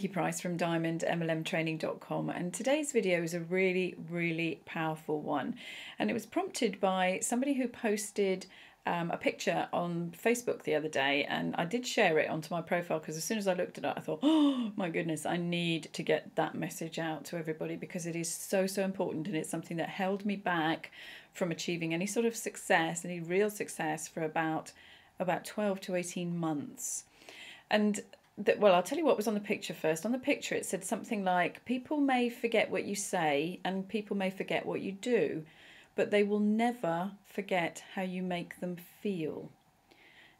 Nicky Price from diamondmlmtraining.com, and today's video is a really powerful one, and it was prompted by somebody who posted a picture on Facebook the other day, and I did share it onto my profile because as soon as I looked at it I thought, oh my goodness, I need to get that message out to everybody because it is so important, and it's something that held me back from achieving any sort of success, any real success, for about 12 to 18 months. And well, I'll tell you what was on the picture first. On the picture it said something like, people may forget what you say and people may forget what you do, but they will never forget how you make them feel.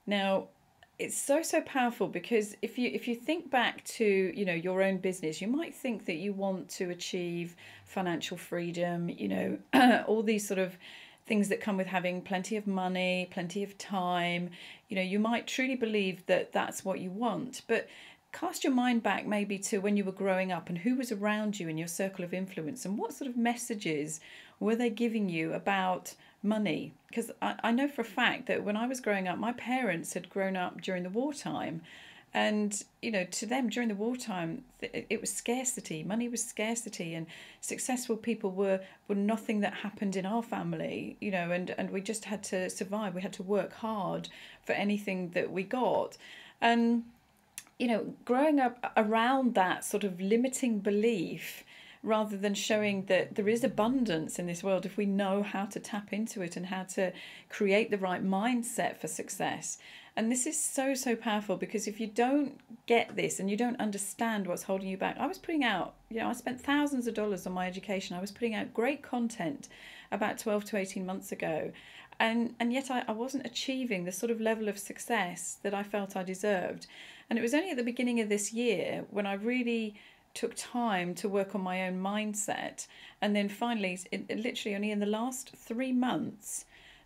Now, it's so powerful because if you think back to, you know, your own business, you might think that you want to achieve financial freedom, you know, all these sort of things that come with having plenty of money, plenty of time. You know, you might truly believe that that's what you want, but cast your mind back maybe to when you were growing up and who was around you in your circle of influence and what sort of messages were they giving you about money. Because I know for a fact that when I was growing up, my parents had grown up during the wartime. And, you know, to them during the wartime, it was scarcity. Money was scarcity, and successful people were nothing that happened in our family, you know, and we just had to survive. We had to work hard for anything that we got. And, you know, growing up around that sort of limiting belief, rather than showing that there is abundance in this world if we know how to tap into it and how to create the right mindset for success. And this is so powerful, because if you don't get this and you don't understand what's holding you back, I was putting out, you know, I spent thousands of dollars on my education. I was putting out great content about 12 to 18 months ago. And yet I wasn't achieving the sort of level of success that I felt I deserved. And it was only at the beginning of this year when I really took time to work on my own mindset, and then finally, literally only in the last 3 months,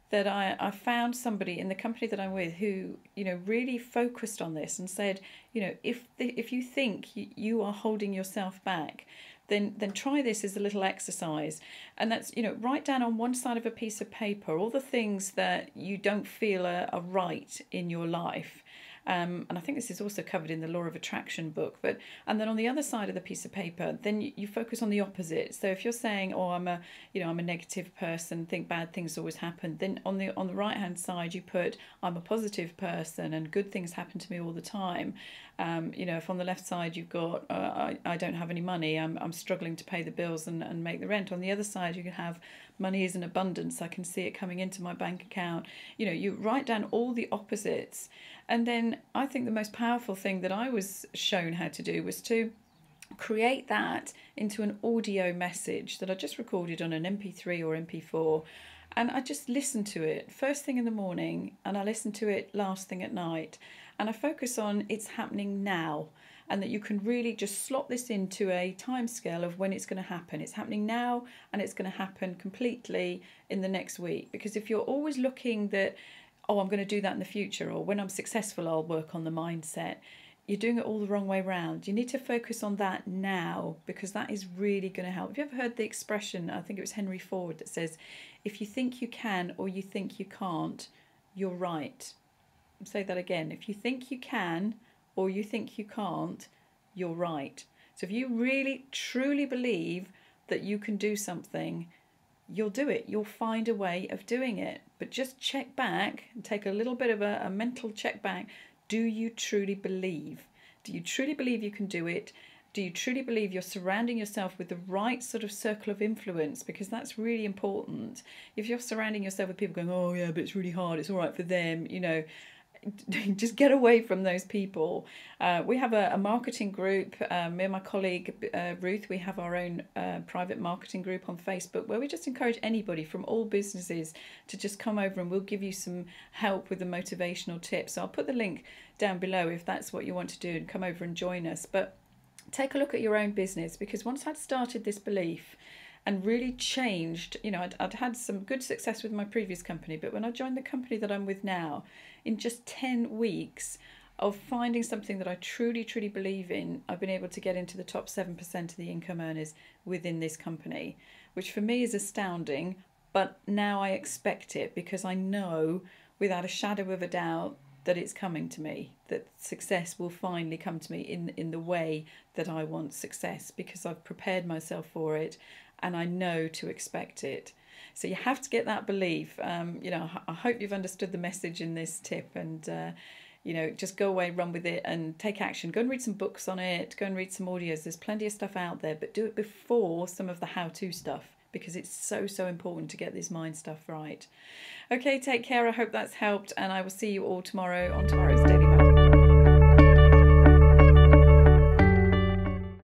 that I found somebody in the company that I'm with who, you know, really focused on this and said, you know, if you think you are holding yourself back, then try this as a little exercise. And that's, you know, write down on one side of a piece of paper all the things that you don't feel are right in your life. And I think this is also covered in the Law of Attraction book. And then on the other side of the piece of paper, then you focus on the opposite. So if you're saying, "Oh, I'm a negative person, think bad things always happen," then on the right hand side you put, "I'm a positive person and good things happen to me all the time." You know, if on the left side you've got, I don't have any money, I'm struggling to pay the bills and make the rent. On the other side you can have, money is in abundance, I can see it coming into my bank account. You know, you write down all the opposites. And then I think the most powerful thing that I was shown how to do was to create that into an audio message that I just recorded on an MP3 or MP4. And I just listened to it first thing in the morning, and I listened to it last thing at night. And I focus on it's happening now, and that you can really just slot this into a time scale of when it's going to happen. It's happening now, and it's going to happen completely in the next week. Because if you're always looking that, oh, I'm going to do that in the future, or when I'm successful I'll work on the mindset, you're doing it all the wrong way around. You need to focus on that now, because that is really going to help. Have you ever heard the expression, I think it was Henry Ford, that says, if you think you can or you think you can't, you're right. I'll say that again. If you think you can or you think you can't, you're right. So if you really truly believe that you can do something, you'll do it. You'll find a way of doing it. But just check back and take a little bit of a mental check back. Do you truly believe? Do you truly believe you can do it? Do you truly believe you're surrounding yourself with the right sort of circle of influence? Because that's really important. If you're surrounding yourself with people going, oh yeah, but it's really hard, it's all right for them, you know, just get away from those people. We have a marketing group, me and my colleague Ruth, we have our own private marketing group on Facebook where we just encourage anybody from all businesses to just come over, and we'll give you some help with the motivational tips. So I'll put the link down below if that's what you want to do, and come over and join us. But take a look at your own business, because once I'd started this belief and really changed, you know, I'd had some good success with my previous company, but when I joined the company that I'm with now, in just 10 weeks of finding something that I truly believe in, I've been able to get into the top 7% of the income earners within this company, which for me is astounding. But now I expect it, because I know without a shadow of a doubt that it's coming to me, that success will finally come to me in the way that I want success, because I've prepared myself for it and I know to expect it. So you have to get that belief. I hope you've understood the message in this tip, and just go away, run with it and take action. Go and read some books on it, go and read some audios. There's plenty of stuff out there, but do it before some of the how-to stuff, because it's so important to get this mind stuff right. Okay, take care. I hope that's helped, and I will see you all tomorrow on tomorrow's Daily